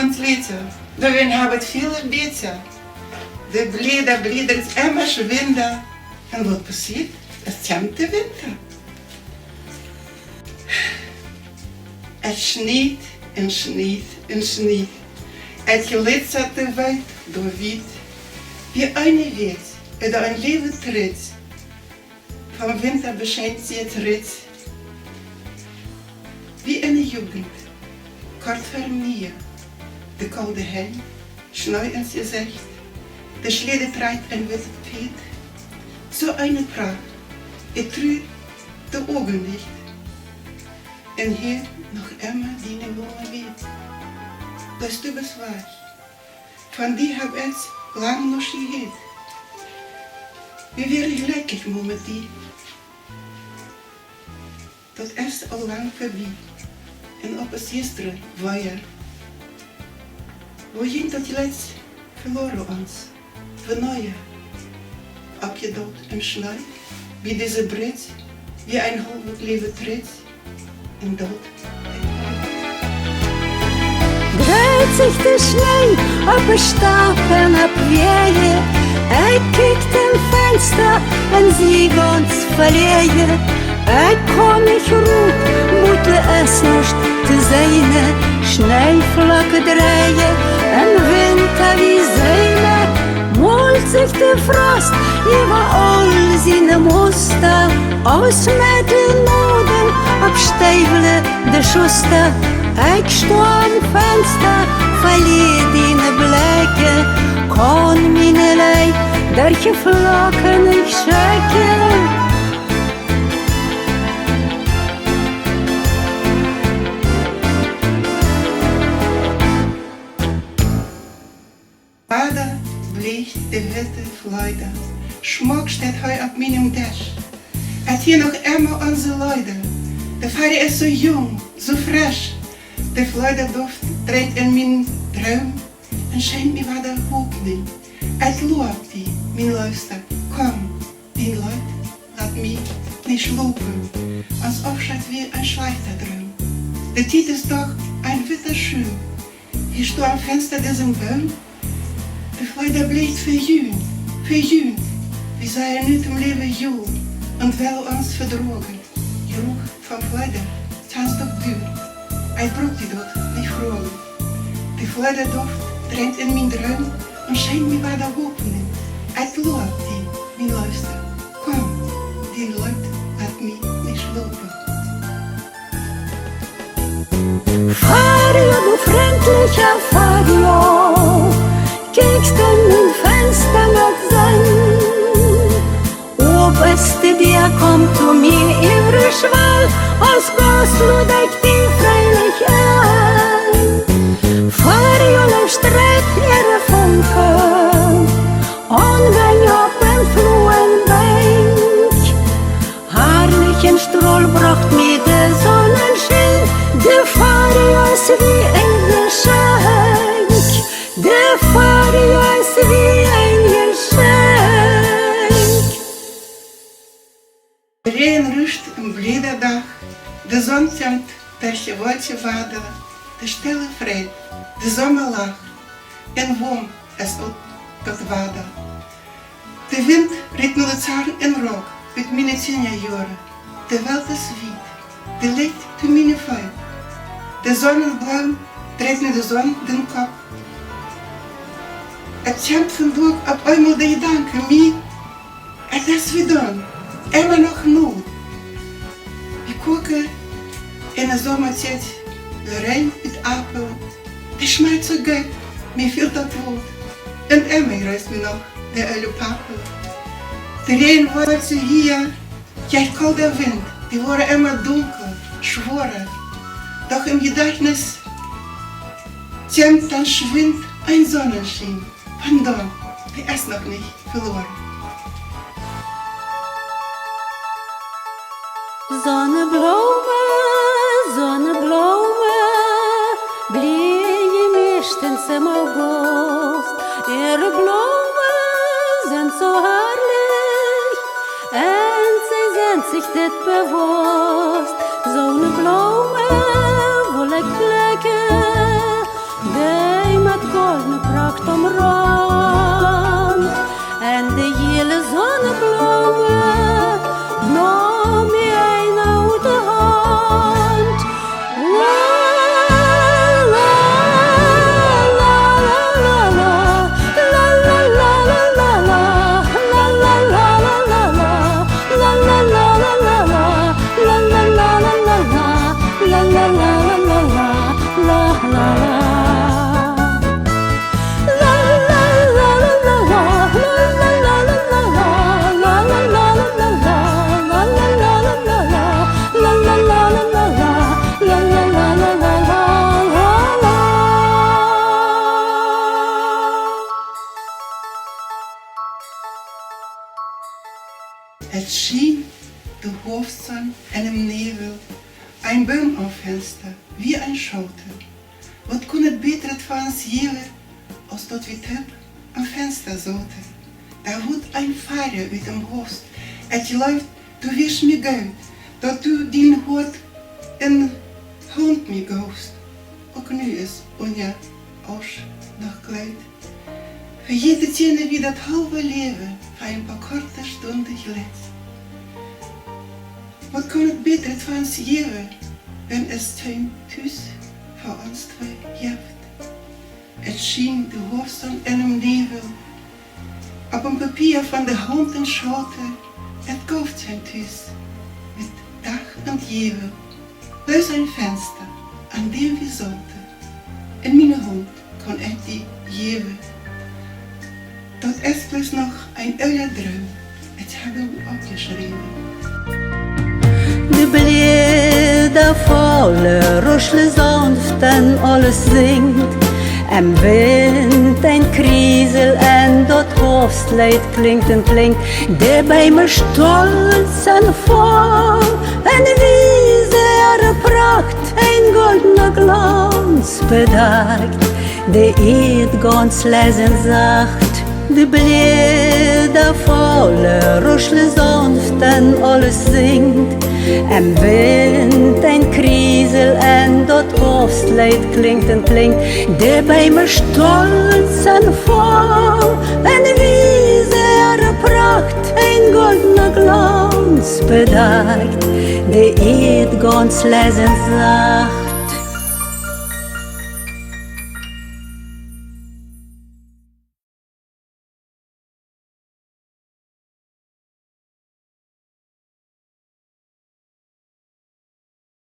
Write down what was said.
mijn liter. De wind hebben veel beter. De bliedert immer schwinder. En wat passiert? Het komt de winter. Het sneeuwt en sneeuwt en sneeuwt. Het glitzert de wijd door wit. Wie eine weet, uit een leven treedt. Van winter beschijnt sie het rit. Wie in de jugend, kort vernieuwen. De koude heen, schneu ins Gesicht. De Schlede treibt ein witte Piet. So eine Pracht, ich trüb de Augen nicht. En hier noch immer die Wohnung weht. Das du bist wahr. Von die hab ich lang noch gehört. Wie wäre ich glücklich mit die? Das ist al lang voorbij. En op het gisteren war ja. Wohin dat letzt verloren ons? Verneuer. Abgedaut im Schlei, wie diese Brett, wie ein halbes Leben tritt. En dort. Dreht sich der Schnee auf den Stapeln ab Wege. Kijkt im Fenster, wenn sie ganz verlegen. Komm ich rup, moet es nicht zu sehen. Schneeflakken draaien, en winter wie Seine. Malt sich der Frost über all seine Muster. Aus Mittelnoden, ab Stäble der Schuster. Ich steh am Fenster, verlieh deine Blicke. Kann meine Leid, welche Flocken ich schrecke. Vader bleek de witte Fluide. Schmuck steht heu auf meinem Tisch. Het hier noch immer unsere Leute. Der Vater ist so jung, so frisch. Der Fluiderduft dreht in mijn Traum en scheint mir wieder Hoffnung. Het lobt die, mein Luister. Komm, die Leute, laat mich nicht lopen. Als Aufschritt wie ein schlechter Traum. Der Tiet ist doch ein witter Schuh. Hier steht am Fenster diesem Baum. De Freude bleibt für jün. Wir seien nicht im Leben jung und will uns verdrogen. Geruch von Freude tanzt doch du. Ich brauch die dort nicht fragen. Die Freude Duft drängt in mein Traum und scheint mir wieder Hoffnung. Ich lob die, mein Luister. Komm, die Leute laat mich nicht loben. Fario, du freundlicher Fario. Kijkst in mijn Fenster met zon. Op beste dir kommt du mir ivre schwall, als Goslo deckt die freilich an. Fariola streckt ihre Funken, und wenn auf ein frohen Bank. Herrlichen Strohl bracht mir der Sonnenschein, der Fario ist wie ein Geschenk. Der Fario ist wie ein Geschenk. De regen rust een blide dag, de zon zingt durch je woltje vader, de stille vrede, de zomerlach, en warm es op tot vader. De wind redt me de zaren in rook, uit mijn 10 jaar, de welt is wit, de licht te mijn vuil, de zon is blauw, dreht me de zon den kop. Het komt vandaag op eenmaal de gedanken, mij, het is gedaan. Immer noch nood. Wir gucken in der Sommerzeit rein mit Apel. Der schmeckt so gut, mir fehlt das Wort. Und immer reißt mir noch der Ölpapel. Der Regen war zu hier, jetzt kalt der Wind, die waren immer dunkel, schworer. Doch im Gedächtnis kommt dann schwind ein Sonnenschein. Von dort, der ist noch nicht verloren. Zonneblome, blije meestens im August. Ihre Blumen sind so herrlich, und sie sind sich das bewusst. Zonneblome, wo ich blicke, Het schien, de hoofdzon en een nevel, een boom am Fenster, wie ein Schotel. Wat kon het beter het van ons geven, als dat we het am Fenster zoten. Daar wordt een vader uit hem hoofd. Het läuft, du wirst mir gut, dat du din hoort en hond mir ghost. Ook nu is Onja Osch nog kleid. Vergeet het je wie dat halve leven voor een paar korte stunden geleden. Wat kon het beter het van ons geven, wenn es tuin thuis voor ons twee heeft. Het schien de hoofdzon en een nevel. Op een papier van de hand en schoten, het kooft zijn thuis. Met dag en jevel, bij zijn venster, aan dem we zoten. En mijn hond kon het die jevel. Dat is plus nog een oude droom, het hebben we opgeschreven. De blede volle roschle sanft en alles zingt. En wind en kriesel en dat hoofdleid klinkt en klinkt. De bij me stolz en vol en wie zeer pracht een goldene glans bedacht. De eet ganz leise en zacht. De blede volle roschle sanft en alles zingt. En wind en kriesel en dat hoofdleid klinkt en klinkt. De bij me stolz en vol en wie zeer pracht een goldene glans bedacht. De eet ganz leise en zacht.